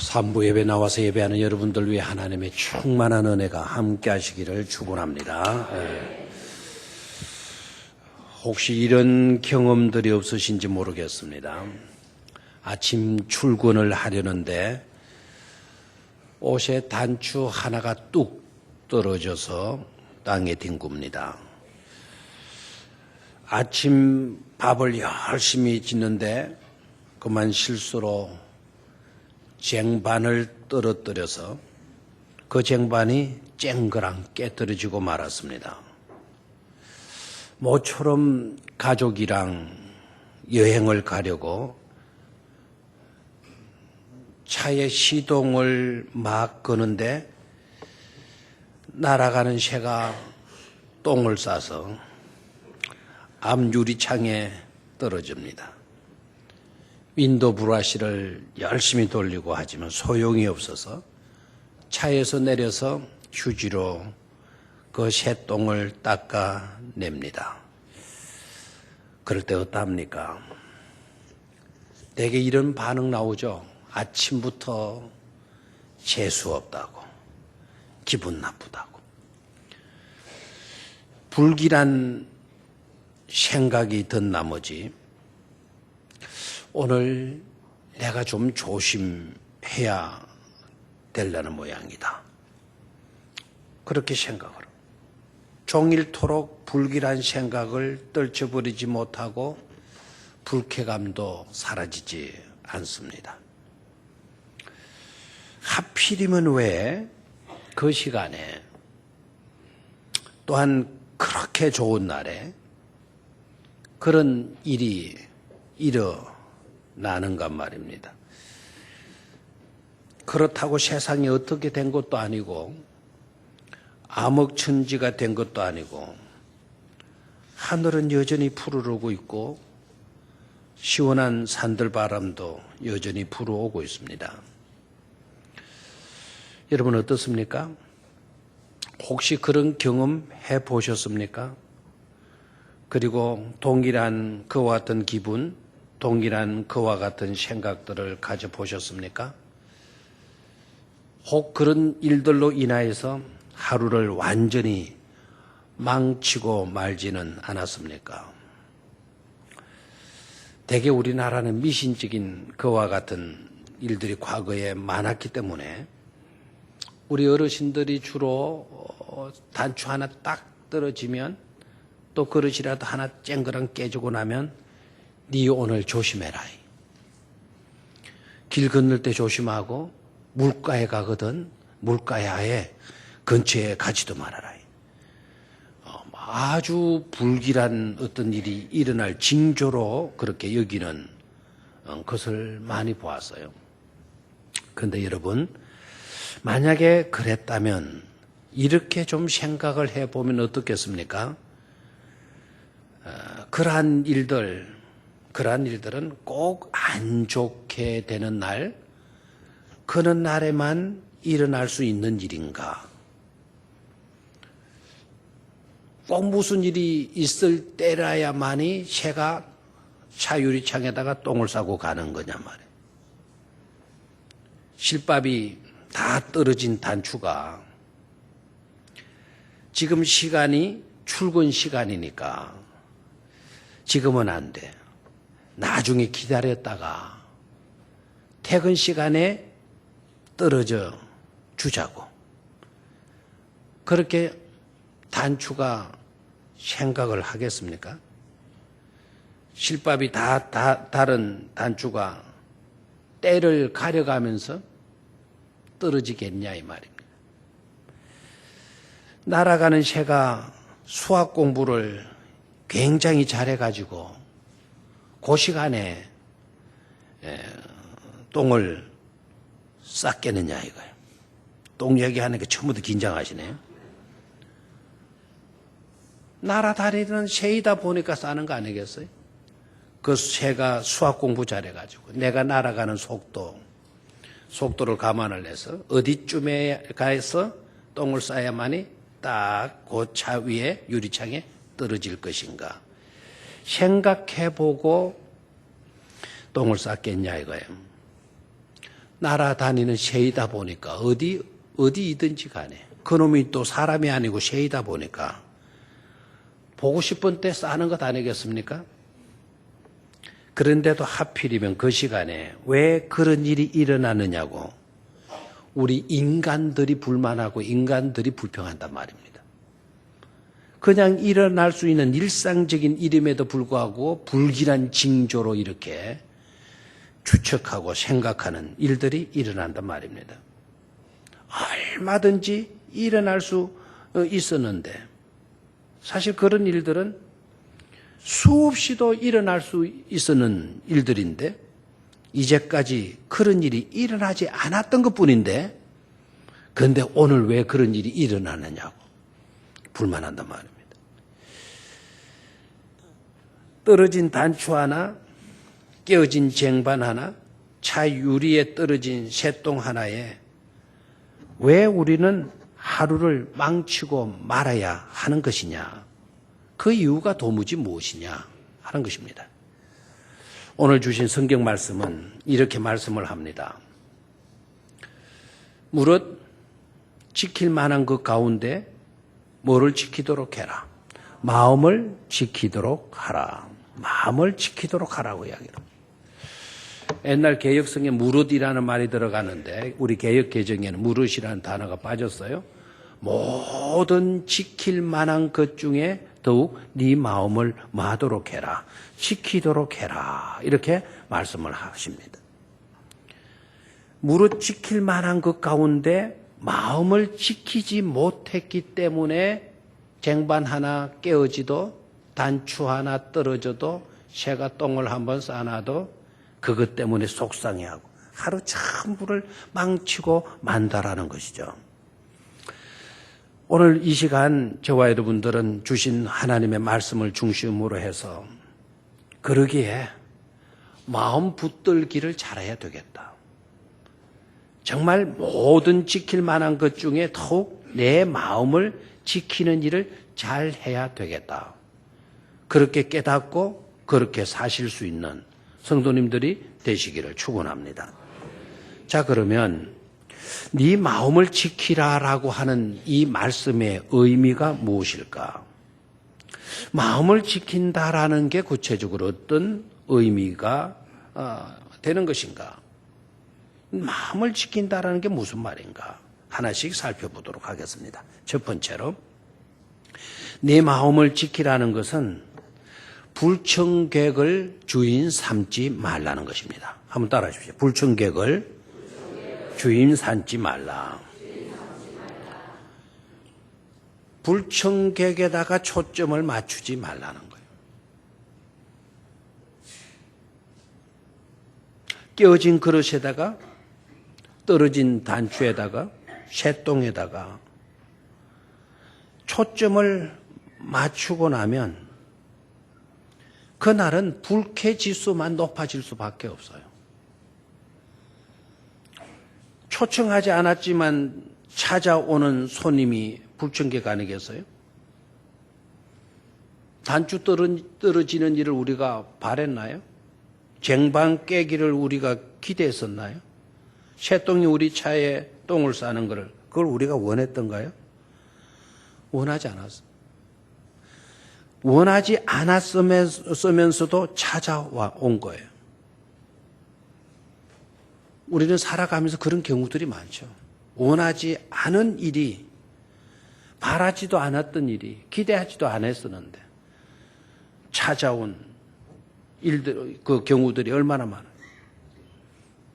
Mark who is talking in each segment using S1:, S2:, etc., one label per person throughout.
S1: 삼부 예배 나와서 예배하는 여러분들 위해 하나님의 충만한 은혜가 함께 하시기를 축원합니다. 혹시 이런 경험들이 없으신지 모르겠습니다. 아침 출근을 하려는데 옷에 단추 하나가 뚝 떨어져서 땅에 뒹굽니다. 아침 밥을 열심히 짓는데 그만 실수로 쟁반을 떨어뜨려서 그 쟁반이 쨍그랑 깨뜨려지고 말았습니다. 모처럼 가족이랑 여행을 가려고 차에 시동을 막 거는데 날아가는 새가 똥을 싸서 앞 유리창에 떨어집니다. 윈도 브러쉬를 열심히 돌리고 하지만 소용이 없어서 차에서 내려서 휴지로 그 새똥을 닦아냅니다. 그럴 때 어떡합니까? 대개 이런 반응 나오죠. 아침부터 재수 없다고, 기분 나쁘다고. 불길한 생각이 든 나머지 오늘 내가 좀 조심해야 되려는 모양이다. 그렇게 생각을 하고 종일토록 불길한 생각을 떨쳐버리지 못하고 불쾌감도 사라지지 않습니다. 하필이면 왜 그 시간에 또한 그렇게 좋은 날에 그런 일이 일어나는가 말입니다. 그렇다고 세상이 어떻게 된 것도 아니고 암흑천지가 된 것도 아니고 하늘은 여전히 푸르르고 있고 시원한 산들바람도 여전히 불어오고 있습니다. 여러분 어떻습니까? 혹시 그런 경험 해보셨습니까? 그리고 동일한 그와 같은 기분, 동일한 그와 같은 생각들을 가져보셨습니까? 혹 그런 일들로 인하여서 하루를 완전히 망치고 말지는 않았습니까? 대개 우리나라는 미신적인 그와 같은 일들이 과거에 많았기 때문에 우리 어르신들이 주로 단추 하나 딱 떨어지면 또 그릇이라도 하나 쨍그랑 깨지고 나면 네 오늘 조심해라. 길 건널 때 조심하고 물가에 가거든 물가에 근처에 가지도 말아라. 아주 불길한 어떤 일이 일어날 징조로 그렇게 여기는 것을 많이 보았어요. 그런데 여러분 만약에 그랬다면 이렇게 좀 생각을 해보면 어떻겠습니까? 그러한 일들은 꼭 안 좋게 되는 날, 그런 날에만 일어날 수 있는 일인가? 꼭 무슨 일이 있을 때라야만이 새가 차 유리창에다가 똥을 싸고 가는 거냐 말이에요. 실밥이 다 떨어진 단추가 지금 시간이 출근 시간이니까 지금은 안 돼. 나중에 기다렸다가 퇴근 시간에 떨어져 주자고. 그렇게 단추가 생각을 하겠습니까? 실밥이 다 다른 단추가 때를 가려가면서 떨어지겠냐 이 말입니다. 날아가는 새가 수학 공부를 굉장히 잘해가지고 그 시간에 똥을 쌌겠느냐 이거예요. 똥 얘기하니까 처음부터 긴장하시네요. 날아다니는 새이다 보니까 싸는 거 아니겠어요? 그 새가 수학 공부 잘해가지고 내가 날아가는 속도를 감안을 해서 어디쯤에 가서 똥을 싸야만이 딱 그 차 위에 유리창에 떨어질 것인가 생각해보고 똥을 쌌겠냐 이거예요. 날아다니는 새이다 보니까 어디이든지 간에 그놈이 또 사람이 아니고 새이다 보니까 보고 싶은 때 싸는 것 아니겠습니까? 그런데도 하필이면 그 시간에 왜 그런 일이 일어나느냐고 우리 인간들이 불만하고 인간들이 불평한단 말입니다. 그냥 일어날 수 있는 일상적인 일임에도 불구하고 불길한 징조로 이렇게 추측하고 생각하는 일들이 일어난단 말입니다. 얼마든지 일어날 수 있었는데 사실 그런 일들은 수없이도 일어날 수 있었는 일들인데 이제까지 그런 일이 일어나지 않았던 것뿐인데 그런데 오늘 왜 그런 일이 일어나느냐고 불만한단 말입니다. 떨어진 단추 하나, 깨어진 쟁반 하나, 차 유리에 떨어진 새똥 하나에 왜 우리는 하루를 망치고 말아야 하는 것이냐? 그 이유가 도무지 무엇이냐 하는 것입니다. 오늘 주신 성경 말씀은 이렇게 말씀을 합니다. 무릇 지킬 만한 그 가운데 뭐를 지키도록 해라. 마음을 지키도록 하라. 마음을 지키도록 하라고 이야기합니다. 옛날 개역성에 무릇이라는 말이 들어가는데 우리 개역 개정에는 무릇이라는 단어가 빠졌어요. 모든 지킬 만한 것 중에 더욱 네 마음을 마도록 해라. 지키도록 해라. 이렇게 말씀을 하십니다. 무릇 지킬 만한 것 가운데 마음을 지키지 못했기 때문에 쟁반 하나 깨어지도 단추 하나 떨어져도 새가 똥을 한번 싸놔도 그것 때문에 속상해하고 하루 전부를 망치고 만다라는 것이죠. 오늘 이 시간 저와 여러분들은 주신 하나님의 말씀을 중심으로 해서 그러기에 마음 붙들기를 잘해야 되겠다. 정말 모든 지킬 만한 것 중에 더욱 내 마음을 지키는 일을 잘 해야 되겠다. 그렇게 깨닫고 그렇게 사실 수 있는 성도님들이 되시기를 축원합니다. 자, 그러면 네 마음을 지키라라고 하는 이 말씀의 의미가 무엇일까? 마음을 지킨다라는 게 구체적으로 어떤 의미가 되는 것인가? 마음을 지킨다라는 게 무슨 말인가? 하나씩 살펴보도록 하겠습니다. 첫 번째로 내 마음을 지키라는 것은 불청객을 주인 삼지 말라는 것입니다. 한번 따라 하십시오. 불청객을 주인 삼지 말라. 불청객에다가 초점을 맞추지 말라는 거예요. 깨어진 그릇에다가 떨어진 단추에다가 새똥에다가 초점을 맞추고 나면 그날은 불쾌지수만 높아질 수밖에 없어요. 초청하지 않았지만 찾아오는 손님이 불청객 아니겠어요? 단추 떨어지는 일을 우리가 바랬나요? 쟁반 깨기를 우리가 기대했었나요? 새똥이 우리 차에 똥을 싸는 것을 그걸 우리가 원했던가요? 원하지 않았어요. 원하지 않았으면서도 찾아와 온 거예요. 우리는 살아가면서 그런 경우들이 많죠. 원하지 않은 일이, 바라지도 않았던 일이, 기대하지도 않았었는데 찾아온 일들, 그 경우들이 얼마나 많아요.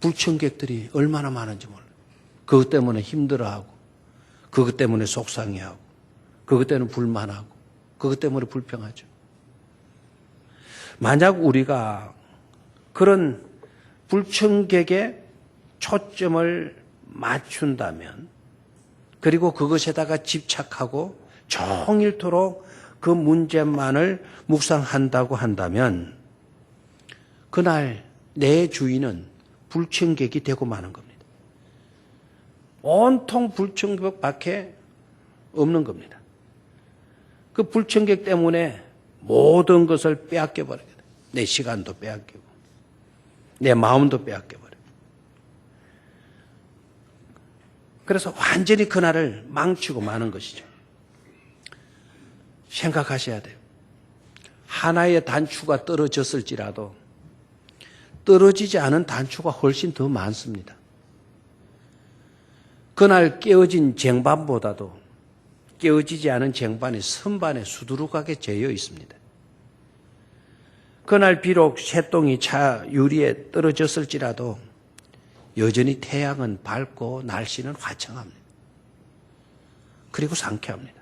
S1: 불청객들이 얼마나 많은지 몰라요. 그것 때문에 힘들어하고, 그것 때문에 속상해하고, 그것 때문에 불만하고, 그것 때문에 불평하죠. 만약 우리가 그런 불청객의 초점을 맞춘다면, 그리고 그것에다가 집착하고 종일토록 그 문제만을 묵상한다고 한다면, 그날 내 주인은 불청객이 되고 마는 겁니다. 온통 불청객밖에 없는 겁니다. 그 불청객 때문에 모든 것을 빼앗겨 버리게 돼요. 내 시간도 빼앗기고 내 마음도 빼앗겨 버려요. 그래서 완전히 그날을 망치고 마는 것이죠. 생각하셔야 돼요. 하나의 단추가 떨어졌을지라도 떨어지지 않은 단추가 훨씬 더 많습니다. 그날 깨어진 쟁반보다도 깨어지지 않은 쟁반이 선반에 수두룩하게 재어 있습니다. 그날 비록 새똥이 차 유리에 떨어졌을지라도 여전히 태양은 밝고 날씨는 화창합니다. 그리고 상쾌합니다.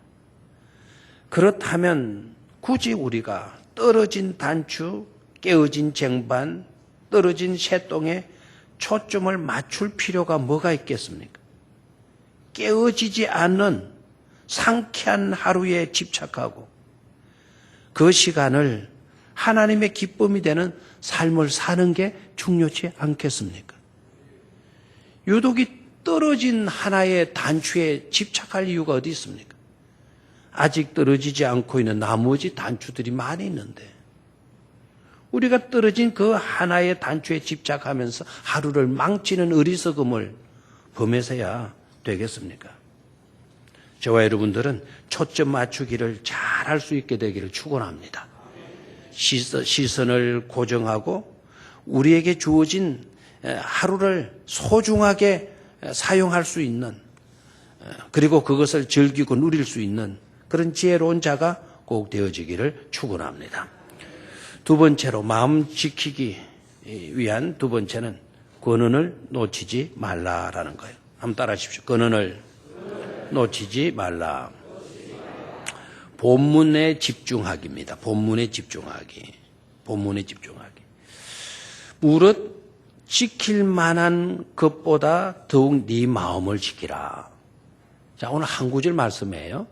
S1: 그렇다면 굳이 우리가 떨어진 단추, 깨어진 쟁반, 떨어진 새똥에 초점을 맞출 필요가 뭐가 있겠습니까? 깨어지지 않는 상쾌한 하루에 집착하고 그 시간을 하나님의 기쁨이 되는 삶을 사는 게 중요치 않겠습니까? 유독이 떨어진 하나의 단추에 집착할 이유가 어디 있습니까? 아직 떨어지지 않고 있는 나머지 단추들이 많이 있는데 우리가 떨어진 그 하나의 단추에 집착하면서 하루를 망치는 어리석음을 범해서야 되겠습니까? 저와 여러분들은 초점 맞추기를 잘할 수 있게 되기를 축원합니다. 시선을 고정하고 우리에게 주어진 하루를 소중하게 사용할 수 있는 그리고 그것을 즐기고 누릴 수 있는 그런 지혜로운 자가 꼭 되어지기를 축원합니다. 두 번째로 마음 지키기 위한 두 번째는 권한을 놓치지 말라라는 거예요. 한번 따라 하십시오. 권한을 놓치지 말라. 본문에 집중하기입니다. 본문에 집중하기. 본문에 집중하기. 무릇 지킬 만한 것보다 더욱 네 마음을 지키라. 자, 오늘 한 구절 말씀이에요.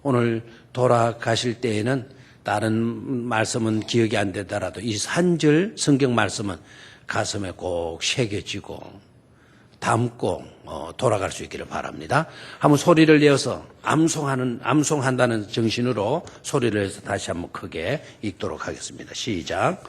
S1: 오늘 돌아가실 때에는 다른 말씀은 기억이 안 되더라도 이 한 절 성경 말씀은 가슴에 꼭 새겨지고 담고 돌아갈 수 있기를 바랍니다. 한번 소리를 내어서 암송한다는 정신으로 소리를 내서 다시 한번 크게 읽도록 하겠습니다. 시작.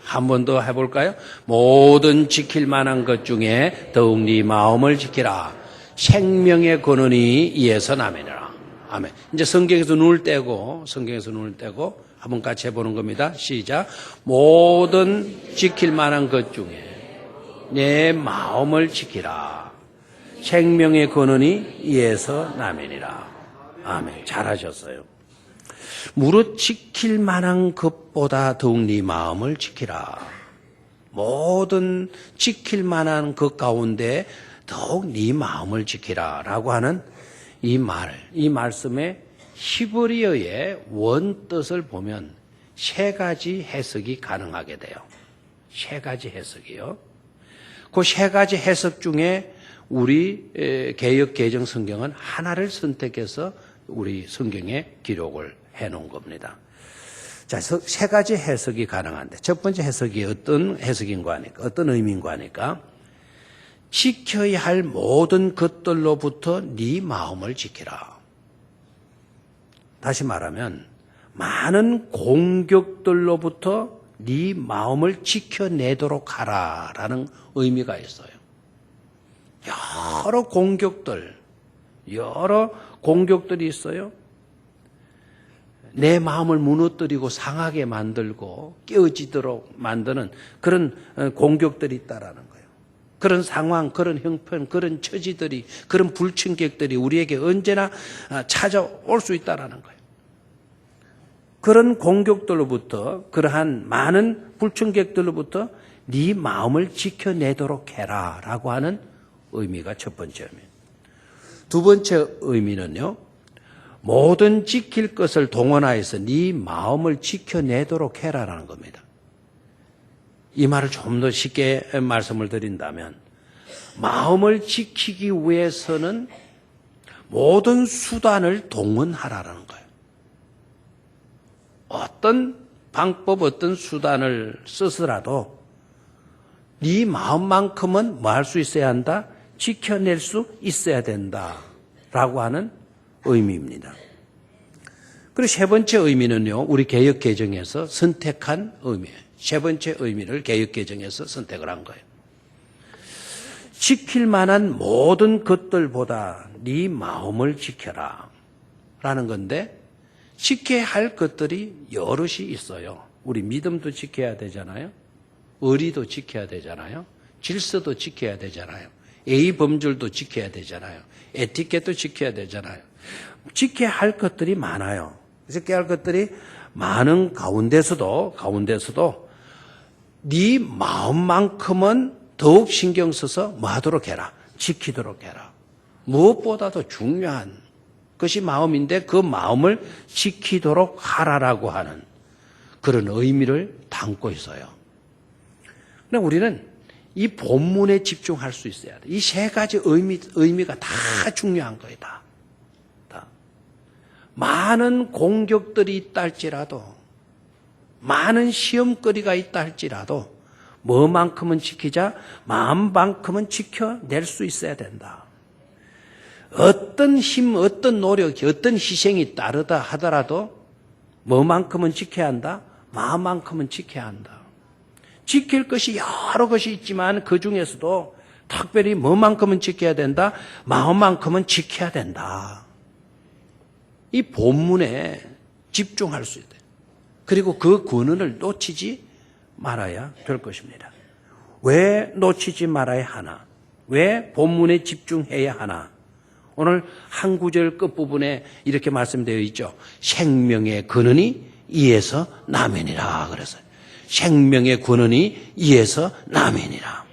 S1: 한 번 더 해볼까요? 모든 지킬 만한 것 중에 더욱 네 마음을 지키라. 생명의 근원이 이에서 나매니라. 아멘. 이제 성경에서 눈을 떼고 한번 같이 해보는 겁니다. 시작. 모든 지킬 만한 것 중에 내 마음을 지키라. 생명의 근원이 이에서 나매니라. 아멘. 잘하셨어요. 무릇 지킬 만한 것보다 더욱 네 마음을 지키라. 모든 지킬 만한 것 가운데 더욱 네 마음을 지키라 라고 하는 이 말씀의 히브리어의 원뜻을 보면 세 가지 해석이 가능하게 돼요. 세 가지 해석이요. 그 세 가지 해석 중에 우리 개역 개정 성경은 하나를 선택해서 우리 성경에 기록을 해놓은 겁니다. 자, 세 가지 해석이 가능한데 첫 번째 해석이 어떤 해석인가 하니까 어떤 의미인가 하니까 지켜야 할 모든 것들로부터 네 마음을 지키라. 다시 말하면 많은 공격들로부터 네 마음을 지켜내도록 하라라는 의미가 있어요. 여러 공격들이 있어요. 내 마음을 무너뜨리고 상하게 만들고 깨어지도록 만드는 그런 공격들이 있다라는 거예요. 그런 상황, 그런 형편, 그런 처지들이, 그런 불충격들이 우리에게 언제나 찾아올 수 있다라는 거예요. 그런 공격들로부터, 그러한 많은 불충격들로부터 네 마음을 지켜내도록 해라라고 하는 의미가 첫 번째 의미. 두 번째 의미는요. 모든 지킬 것을 동원하여서 네 마음을 지켜내도록 해라라는 겁니다. 이 말을 좀 더 쉽게 말씀을 드린다면 마음을 지키기 위해서는 모든 수단을 동원하라는 거예요. 어떤 방법, 어떤 수단을 써서라도 네 마음만큼은 뭐 할 수 있어야 한다? 지켜낼 수 있어야 된다라고 하는 의미입니다. 그리고 세 번째 의미는요, 우리 개혁 개정에서 선택한 의미예요. 세 번째 의미를 개혁 개정에서 선택을 한 거예요. 지킬 만한 모든 것들보다 네 마음을 지켜라 라는 건데, 지켜야 할 것들이 여럿이 있어요. 우리 믿음도 지켜야 되잖아요. 의리도 지켜야 되잖아요. 질서도 지켜야 되잖아요. 예의 범절도 지켜야 되잖아요. 에티켓도 지켜야 되잖아요. 지켜야 할 것들이 많아요. 지켜야 할 것들이 많은 가운데서도 네 마음만큼은 더욱 신경 써서 뭐 하도록 해라. 지키도록 해라. 무엇보다도 중요한 것이 마음인데 그 마음을 지키도록 하라라고 하는 그런 의미를 담고 있어요. 그러나 우리는 이 본문에 집중할 수 있어야 돼. 이 세 가지 의미가 다 중요한 거예요. 다. 많은 공격들이 있다 할지라도, 많은 시험거리가 있다 할지라도 뭐만큼은 지키자, 마음만큼은 지켜낼 수 있어야 된다. 어떤 힘, 어떤 노력, 어떤 희생이 따르다 하더라도 뭐만큼은 지켜야 한다, 마음만큼은 지켜야 한다. 지킬 것이 여러 것이 있지만 그 중에서도 특별히 뭐만큼은 지켜야 된다, 마음만큼은 지켜야 된다. 이 본문에 집중할 수 있다. 그리고 그 권한을 놓치지 말아야 될 것입니다. 왜 놓치지 말아야 하나? 왜 본문에 집중해야 하나? 오늘 한 구절 끝부분에 이렇게 말씀되어 있죠. 생명의 근원이 이에서 나면이라 그랬어요. 생명의 근원이 이에서 나면이라.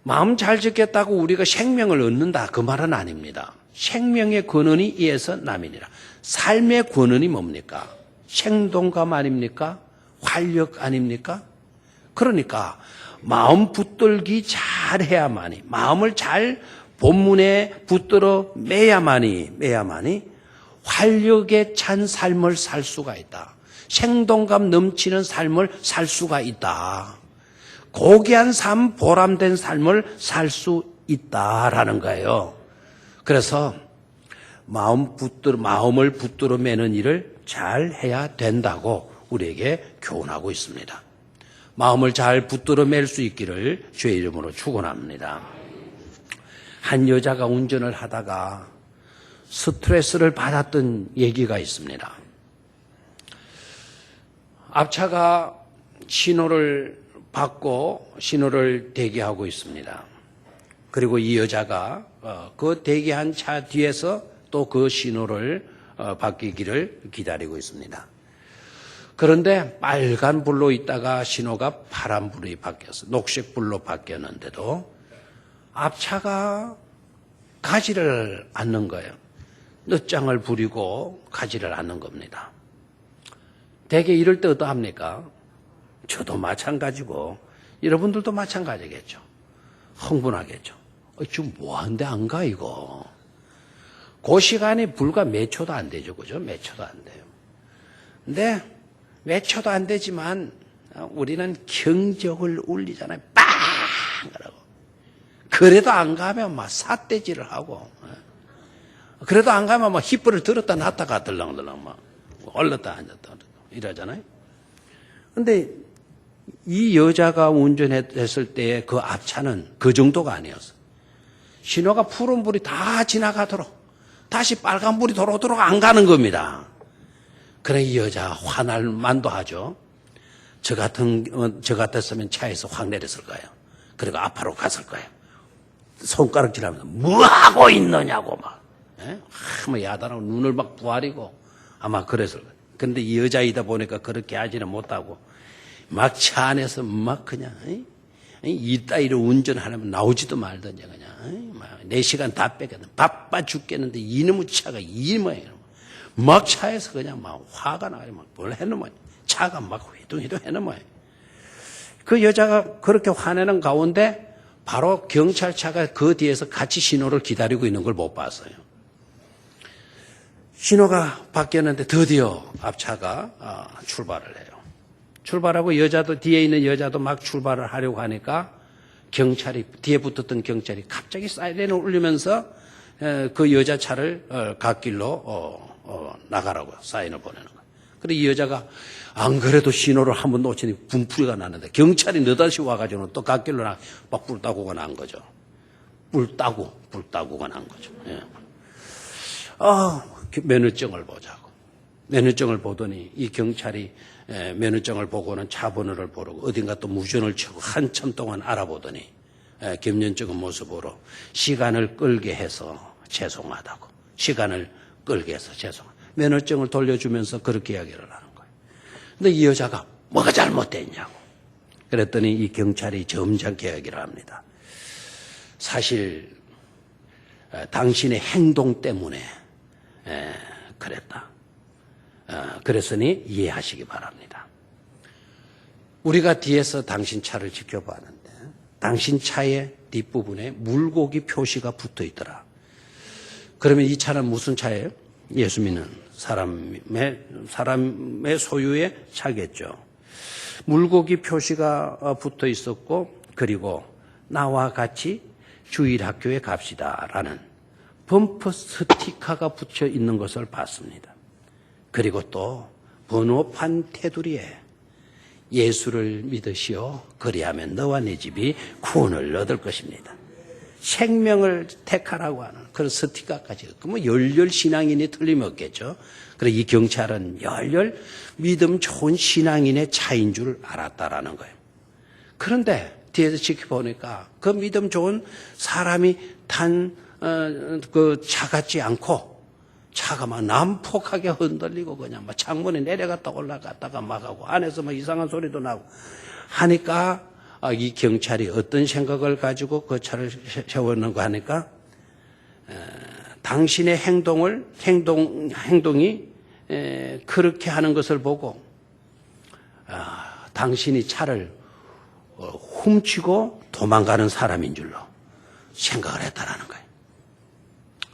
S1: 마음 잘 짓겠다고 우리가 생명을 얻는다 그 말은 아닙니다. 생명의 근원이 이에서 나면이라. 삶의 근원이 뭡니까? 생동감 아닙니까? 활력 아닙니까? 그러니까 마음 붙들기 잘해야만이, 마음을 잘 본문에 붙들어 매야만이 활력에 찬 삶을 살 수가 있다. 생동감 넘치는 삶을 살 수가 있다. 고귀한 삶, 보람된 삶을 살 수 있다라는 거예요. 그래서 마음을 붙들어 매는 일을 잘 해야 된다고 우리에게 교훈하고 있습니다. 마음을 잘 붙들어 맬 수 있기를 주의 이름으로 축원합니다. 한 여자가 운전을 하다가 스트레스를 받았던 얘기가 있습니다. 앞차가 신호를 받고 신호를 대기하고 있습니다. 그리고 이 여자가 그 대기한 차 뒤에서 또 그 신호를 바뀌기를 기다리고 있습니다. 그런데 빨간 불로 있다가 신호가 파란 불이 바뀌었어요. 녹색 불로 바뀌었는데도 앞차가 가지를 않는 거예요. 늦장을 부리고 가지를 않는 겁니다. 대개 이럴 때 어떠합니까? 저도 마찬가지고 여러분들도 마찬가지겠죠. 흥분하겠죠. 지금 뭐하는데 안 가 이거. 그 시간이 불과 몇 초도 안 되죠. 그죠? 몇 초도 안 돼요. 근데 몇 초도 안 되지만 우리는 경적을 울리잖아요. 빵! 그러고. 그래도 안 가면 막 삿대질을 하고. 그래도 안 가면 막 힙불을 들었다 놨다가 들렁들렁 막 올렸다 앉았다 이러잖아요. 근데 이 여자가 운전했을 때 그 앞차는 그 정도가 아니었어. 신호가 푸른 불이 다 지나가도록 다시 빨간 불이 들어오도록 안 가는 겁니다. 그래 이 여자 화날 만도 하죠. 저 같았으면 차에서 확 내렸을 거예요. 그리고 앞으로 갔을 거예요. 손가락질하면서 뭐하고 있느냐고 막. 뭐 야단하고 눈을 막 부아리고 아마 그랬을 거예요. 근데 이 여자이다 보니까 그렇게 하지는 못하고 막 차 안에서 막 그냥 이따위로 운전하려면 나오지도 말든지 그냥 막 4시간 다 뺏겠네. 바빠 죽겠는데 이놈의 차가 이 모양이야. 막 차에서 그냥 막 화가 나가지고 막 뭘 해놓으면 차가 막 회둥회둥 해놓으면 그 여자가 그렇게 화내는 가운데 바로 경찰차가 그 뒤에서 같이 신호를 기다리고 있는 걸 못 봤어요. 신호가 바뀌었는데 드디어 앞차가 출발을 해요. 출발하고 여자도 뒤에 있는 여자도 막 출발을 하려고 하니까 경찰이 뒤에 붙었던 경찰이 갑자기 사이렌을 울리면서 그 여자 차를 갓길로 나가라고 사인을 보내는 거예요. 그래 이 여자가 안 그래도 신호를 한번 놓치니 분풀이가 나는데 경찰이 느닷이 와가지고는 또 갓길로 막 불따구가 난 거죠. 불따구가 난 거죠. 예. 면허증을 보자고. 면허증을 보더니 이 경찰이 면허증을 보고는 차 번호를 보고 어딘가 또 무전을 치고 한참 동안 알아보더니 겸연쩍은 모습으로 시간을 끌게 해서 죄송하다고. 시간을 끌게 해서 죄송하다고. 면허증을 돌려주면서 그렇게 이야기를 하는 거예요. 근데 이 여자가 뭐가 잘못됐냐고. 그랬더니 이 경찰이 점잖게 이야기를 합니다. 사실 당신의 행동 때문에 그랬다. 그랬으니 이해하시기 바랍니다. 우리가 뒤에서 당신 차를 지켜봤는데 당신 차의 뒷부분에 물고기 표시가 붙어 있더라. 그러면 이 차는 무슨 차예요? 예수 믿는 사람의 소유의 차겠죠. 물고기 표시가 붙어 있었고 그리고 나와 같이 주일학교에 갑시다라는 범퍼 스티커가 붙여 있는 것을 봤습니다. 그리고 또 번호판 테두리에 예수를 믿으시오. 그리하면 너와 네 집이 구원을 얻을 것입니다. 생명을 택하라고 하는 그런 스티커까지. 그러면 열렬 신앙인이 틀림없겠죠. 그래서 이 경찰은 열렬 믿음 좋은 신앙인의 차인 줄 알았다라는 거예요. 그런데 뒤에서 지켜보니까 그 믿음 좋은 사람이 탄 그 차 같지 않고 차가 막 난폭하게 흔들리고 그냥 막 창문에 내려갔다 올라갔다가 막 하고 안에서 막 이상한 소리도 나고 하니까 이 경찰이 어떤 생각을 가지고 그 차를 세웠는가 하니까 당신의 행동이 그렇게 하는 것을 보고 당신이 차를 훔치고 도망가는 사람인 줄로 생각을 했다라는 거예요.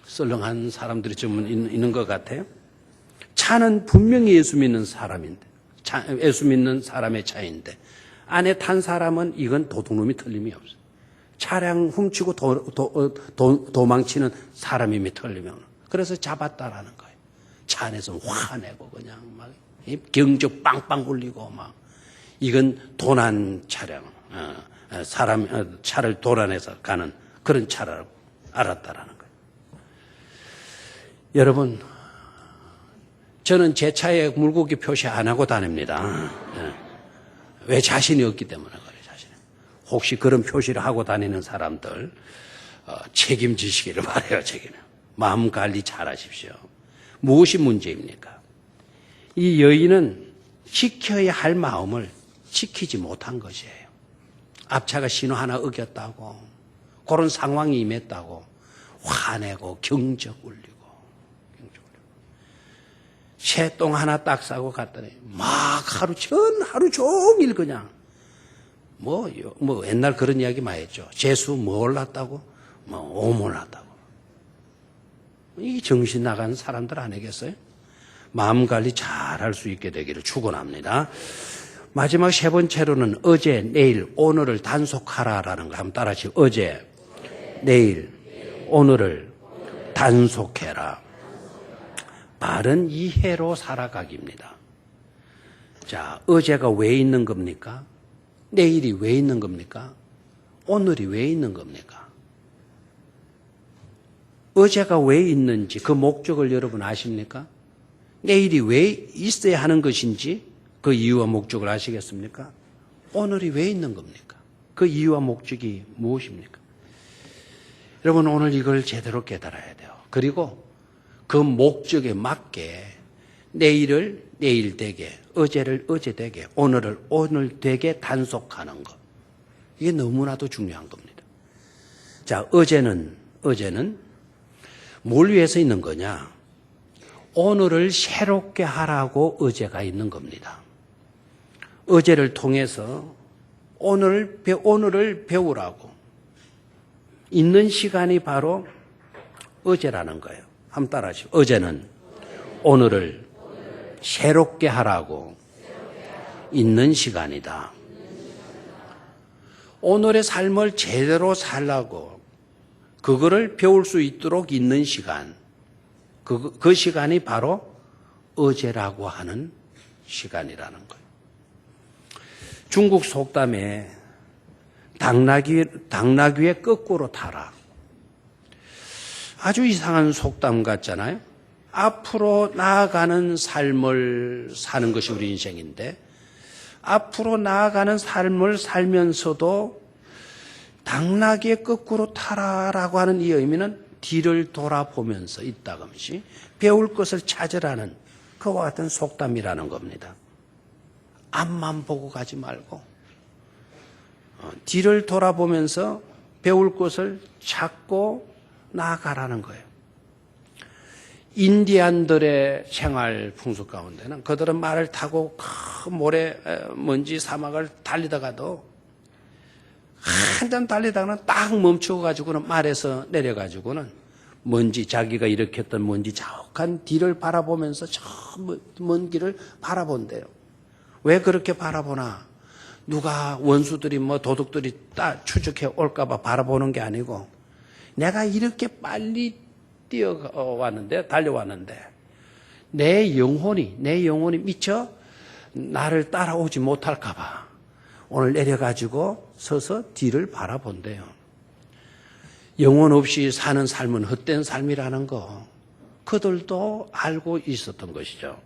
S1: 썰렁한 사람들이 좀 있는 것 같아요. 차는 분명히 예수 믿는 사람인데, 예수 믿는 사람의 차인데, 안에 탄 사람은 이건 도둑놈이 틀림이 없어요. 차량 훔치고 도망치는 사람임이 틀림이 없어요. 그래서 잡았다라는 거예요. 차 안에서 화내고 그냥 막 경적 빵빵 울리고 막 이건 도난 차량, 차를 도난해서 가는 그런 차라고 알았다라는 거예요. 여러분, 저는 제 차에 물고기 표시 안 하고 다닙니다. 왜? 자신이 없기 때문에 그래요, 자신이. 혹시 그런 표시를 하고 다니는 사람들, 책임지시기를 바라요, 마음 관리 잘 하십시오. 무엇이 문제입니까? 이 여인은 지켜야 할 마음을 지키지 못한 것이에요. 앞차가 신호 하나 어겼다고, 그런 상황이 임했다고, 화내고 경적 울리고. 새똥 하나 딱 싸고 갔더니 막 하루 종일 그냥 뭐 옛날 그런 이야기 많이 했죠. 재수 뭐 올랐다고? 뭐 오물 올랐다고. 이 정신 나간 사람들 아니겠어요? 마음 관리 잘 할 수 있게 되기를 축원합니다. 마지막 세 번째로는 어제, 내일, 오늘을 단속하라라는 거 한번 따라하시죠. 어제, 내일, 오늘을 단속해라. 바른 이해로 살아가기입니다. 자, 어제가 왜 있는 겁니까? 내일이 왜 있는 겁니까? 오늘이 왜 있는 겁니까? 어제가 왜 있는지 그 목적을 여러분 아십니까? 내일이 왜 있어야 하는 것인지 그 이유와 목적을 아시겠습니까? 오늘이 왜 있는 겁니까? 그 이유와 목적이 무엇입니까? 여러분 오늘 이걸 제대로 깨달아야 돼요. 그리고 그 목적에 맞게 내일을 내일 되게, 어제를 어제 되게, 오늘을 오늘 되게 단속하는 것. 이게 너무나도 중요한 겁니다. 자, 어제는 뭘 위해서 있는 거냐? 오늘을 새롭게 하라고 어제가 있는 겁니다. 어제를 통해서 오늘을 배우라고 있는 시간이 바로 어제라는 거예요. 한번 따라하시죠. 어제는 오늘을 새롭게 하라고 있는 시간이다. 오늘의 삶을 제대로 살라고 그거를 배울 수 있도록 있는 시간, 그 시간이 바로 어제라고 하는 시간이라는 거예요. 중국 속담에 당나귀의 거꾸로 타라. 아주 이상한 속담 같잖아요. 앞으로 나아가는 삶을 사는 것이 우리 인생인데, 앞으로 나아가는 삶을 살면서도 당나귀의 거꾸로 타라라고 하는 이 의미는 뒤를 돌아보면서 이따금씩 배울 것을 찾으라는 그와 같은 속담이라는 겁니다. 앞만 보고 가지 말고 뒤를 돌아보면서 배울 것을 찾고 나아가라는 거예요. 인디안들의 생활 풍습 가운데는 그들은 말을 타고 큰 모래, 먼지, 사막을 달리다가도 한참 달리다가는 딱 멈춰가지고는 말에서 내려가지고는 먼지, 자기가 일으켰던 먼지 자욱한 뒤를 바라보면서 저 먼 길을 바라본대요. 왜 그렇게 바라보나? 누가 원수들이 도둑들이 딱 추적해 올까봐 바라보는 게 아니고, 내가 이렇게 빨리 달려왔는데 내 영혼이 미쳐 나를 따라오지 못할까봐 오늘 내려가지고 서서 뒤를 바라본대요. 영혼 없이 사는 삶은 헛된 삶이라는 거 그들도 알고 있었던 것이죠.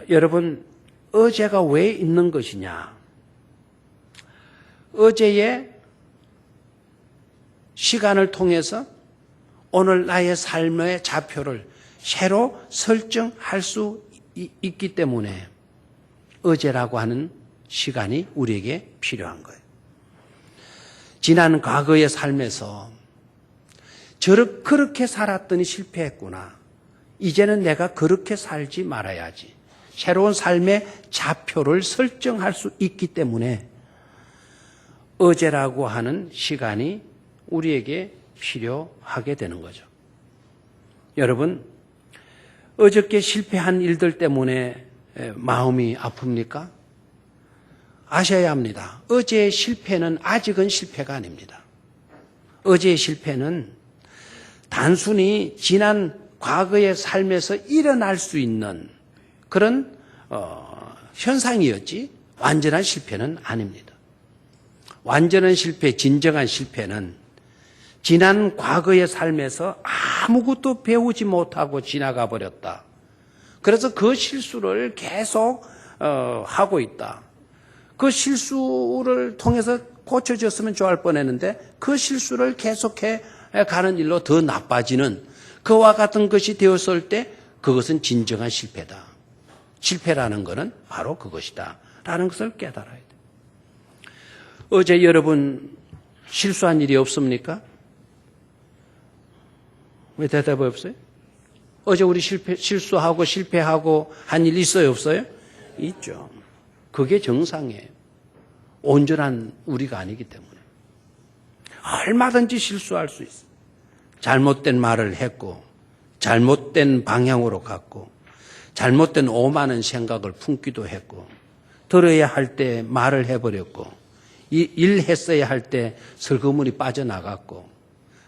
S1: 여러분, 어제가 왜 있는 것이냐? 어제의 시간을 통해서 오늘 나의 삶의 좌표를 새로 설정할 수 있기 때문에 어제라고 하는 시간이 우리에게 필요한 거예요. 지난 과거의 삶에서 그렇게 살았더니 실패했구나. 이제는 내가 그렇게 살지 말아야지. 새로운 삶의 좌표를 설정할 수 있기 때문에 어제라고 하는 시간이 우리에게 필요하게 되는 거죠. 여러분, 어저께 실패한 일들 때문에 마음이 아픕니까? 아셔야 합니다. 어제의 실패는 아직은 실패가 아닙니다. 어제의 실패는 단순히 지난 과거의 삶에서 일어날 수 있는 그런 현상이었지 완전한 실패는 아닙니다. 완전한 실패, 진정한 실패는 지난 과거의 삶에서 아무것도 배우지 못하고 지나가 버렸다. 그래서 그 실수를 계속 하고 있다. 그 실수를 통해서 고쳐졌으면 좋을 뻔했는데 그 실수를 계속해 가는 일로 더 나빠지는 그와 같은 것이 되었을 때 그것은 진정한 실패다. 실패라는 것은 바로 그것이다. 라는 것을 깨달아야 돼. 어제 여러분 실수한 일이 없습니까? 왜 대답이 없어요? 어제 우리 실수하고 실패하고 한 일 있어요, 없어요? 있죠. 그게 정상이에요. 온전한 우리가 아니기 때문에. 얼마든지 실수할 수 있어요. 잘못된 말을 했고, 잘못된 방향으로 갔고, 잘못된 오만한 생각을 품기도 했고, 들어야 할 때 말을 해버렸고, 일했어야 할 때 설거물이 빠져나갔고,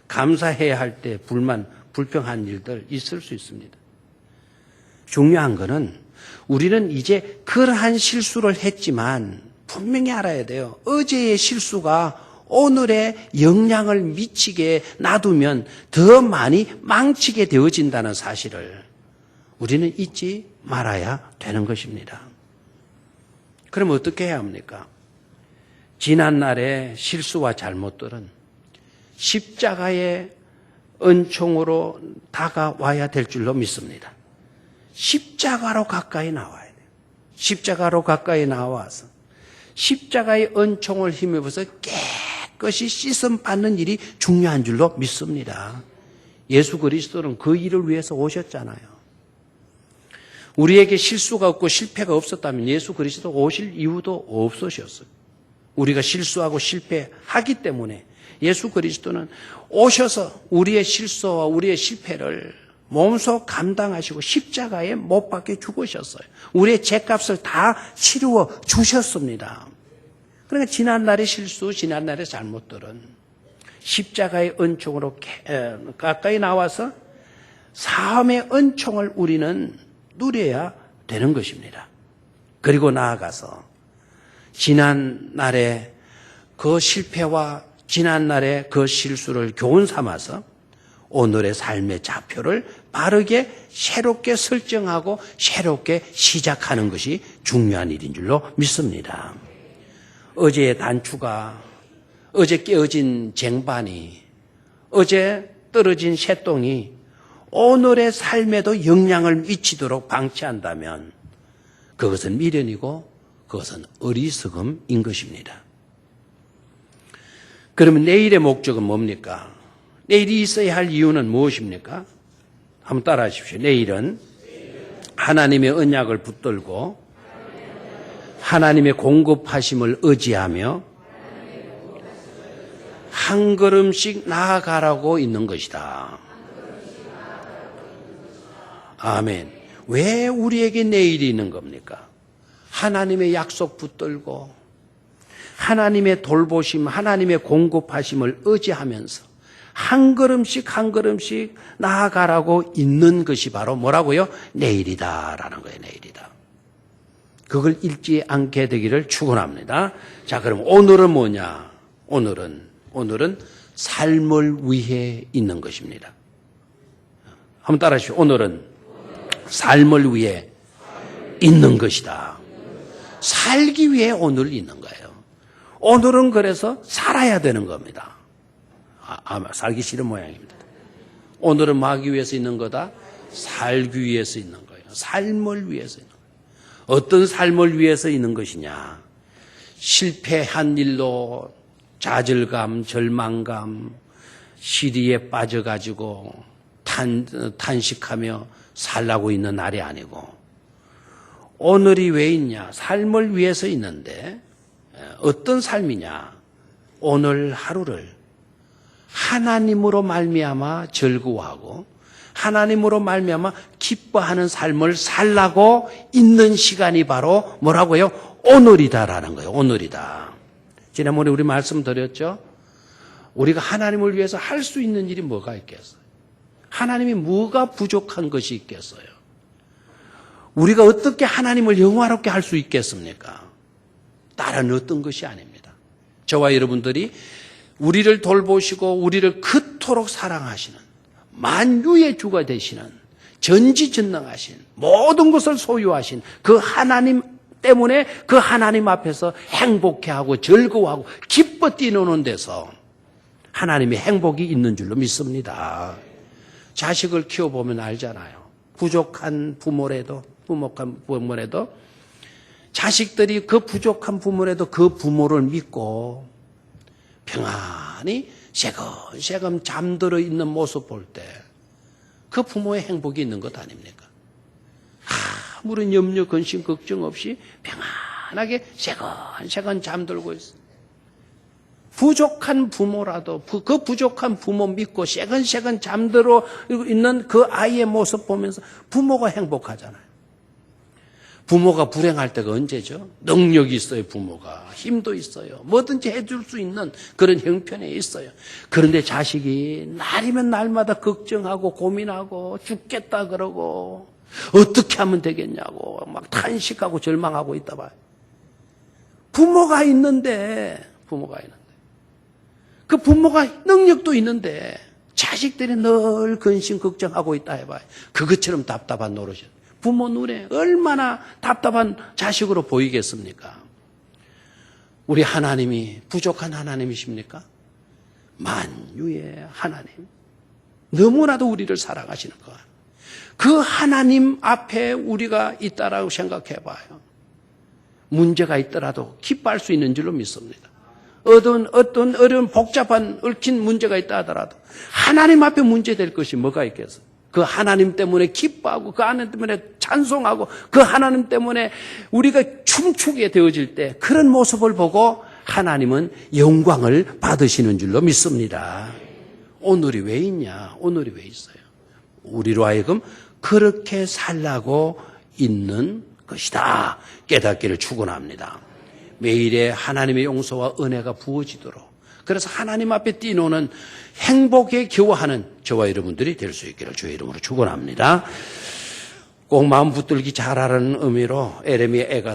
S1: 감사해야 할 때 불평한 일들 있을 수 있습니다. 중요한 거는 우리는 이제 그러한 실수를 했지만 분명히 알아야 돼요. 어제의 실수가 오늘의 영향을 미치게 놔두면 더 많이 망치게 되어진다는 사실을 우리는 잊지 말아야 되는 것입니다. 그럼 어떻게 해야 합니까? 지난날의 실수와 잘못들은 십자가의 은총으로 다가와야 될 줄로 믿습니다. 십자가로 가까이 나와야 돼요. 십자가로 가까이 나와서 십자가의 은총을 힘입어서 깨끗이 씻음 받는 일이 중요한 줄로 믿습니다. 예수 그리스도는 그 일을 위해서 오셨잖아요. 우리에게 실수가 없고 실패가 없었다면 예수 그리스도 오실 이유도 없으셨어요. 우리가 실수하고 실패하기 때문에 예수 그리스도는 오셔서 우리의 실수와 우리의 실패를 몸소 감당하시고 십자가에 못 박혀 죽으셨어요. 우리의 죄값을 다 치루어 주셨습니다. 그러니까 지난날의 실수, 지난날의 잘못들은 십자가의 은총으로 가까이 나와서 사함의 은총을 우리는 누려야 되는 것입니다. 그리고 나아가서 지난날의 그 실패와 지난날의 그 실수를 교훈 삼아서 오늘의 삶의 좌표를 바르게 새롭게 설정하고 새롭게 시작하는 것이 중요한 일인 줄로 믿습니다. 어제의 단추가, 어제 깨어진 쟁반이, 어제 떨어진 새똥이 오늘의 삶에도 영향을 미치도록 방치한다면 그것은 미련이고 그것은 어리석음인 것입니다. 그러면 내일의 목적은 뭡니까? 내일이 있어야 할 이유는 무엇입니까? 한번 따라 하십시오. 내일은 하나님의 언약을 붙들고 하나님의 공급하심을 의지하며 한 걸음씩 나아가라고 있는 것이다. 아멘. 왜 우리에게 내일이 있는 겁니까? 하나님의 약속 붙들고 하나님의 돌보심, 하나님의 공급하심을 의지하면서 한 걸음씩 한 걸음씩 나아가라고 있는 것이 바로 뭐라고요? 내일이다라는 거예요. 내일이다. 그걸 잊지 않게 되기를 축원합니다. 자, 그럼 오늘은 뭐냐? 오늘은 삶을 위해 있는 것입니다. 한번 따라하시죠. 오늘은 삶을 위해 있는 것이다. 살기 위해 오늘 있는 거예요. 오늘은 그래서 살아야 되는 겁니다. 살기 싫은 모양입니다. 오늘은 뭐 하기 위해서 있는 거다? 살기 위해서 있는 거예요. 삶을 위해서 있는 거예요. 어떤 삶을 위해서 있는 것이냐? 실패한 일로 좌절감, 절망감, 시리에 빠져가지고 탄식하며 살라고 있는 날이 아니고 오늘이 왜 있냐? 삶을 위해서 있는데 어떤 삶이냐? 오늘 하루를 하나님으로 말미암아 즐거워하고 하나님으로 말미암아 기뻐하는 삶을 살라고 있는 시간이 바로 뭐라고요? 오늘이다라는 거예요. 오늘이다. 지난번에 우리 말씀드렸죠? 우리가 하나님을 위해서 할 수 있는 일이 뭐가 있겠어요? 하나님이 뭐가 부족한 것이 있겠어요? 우리가 어떻게 하나님을 영화롭게 할 수 있겠습니까? 다른 어떤 것이 아닙니다. 저와 여러분들이 우리를 돌보시고 우리를 그토록 사랑하시는 만유의 주가 되시는 전지전능하신 모든 것을 소유하신 그 하나님 때문에 그 하나님 앞에서 행복해하고 즐거워하고 기뻐 뛰노는 데서 하나님의 행복이 있는 줄로 믿습니다. 자식을 키워보면 알잖아요. 부족한 부모라도 자식들이 그 부족한 부모라도 그 부모를 믿고 평안히 새금새금 잠들어 있는 모습 볼 때 그 부모의 행복이 있는 것 아닙니까? 아무런 염려, 근심, 걱정 없이 평안하게 새근새근 잠들고 있어요. 부족한 부모라도 그 부족한 부모 믿고 새근새근 잠들어 있는 그 아이의 모습 보면서 부모가 행복하잖아요. 부모가 불행할 때가 언제죠? 능력이 있어요. 부모가 힘도 있어요. 뭐든지 해줄 수 있는 그런 형편에 있어요. 그런데 자식이 날이면 날마다 걱정하고 고민하고 죽겠다 그러고 어떻게 하면 되겠냐고 막 탄식하고 절망하고 있다 봐요. 부모가 있는데 그 부모가 능력도 있는데 자식들이 늘 근심 걱정하고 있다 해봐요. 그것처럼 답답한 노릇이에요. 부모 눈에 얼마나 답답한 자식으로 보이겠습니까? 우리 하나님이 부족한 하나님이십니까? 만유의 하나님. 너무나도 우리를 사랑하시는 것. 그 하나님 앞에 우리가 있다라고 생각해 봐요. 문제가 있더라도 기뻐할 수 있는 줄로 믿습니다. 어떤 어려운 복잡한 얽힌 문제가 있다 하더라도 하나님 앞에 문제될 것이 뭐가 있겠어요? 그 하나님 때문에 기뻐하고 그 하나님 때문에 찬송하고 그 하나님 때문에 우리가 춤추게 되어질 때 그런 모습을 보고 하나님은 영광을 받으시는 줄로 믿습니다. 오늘이 왜 있냐? 오늘이 왜 있어요? 우리로 하여금 그렇게 살라고 있는 것이다. 깨닫기를 축원합니다. 매일의 하나님의 용서와 은혜가 부어지도록 그래서 하나님 앞에 뛰노는 행복에 겨워하는 저와 여러분들이 될 수 있기를 주의 이름으로 축원합니다. 꼭 마음 붙들기 잘하라는 의미로 에레미야 애가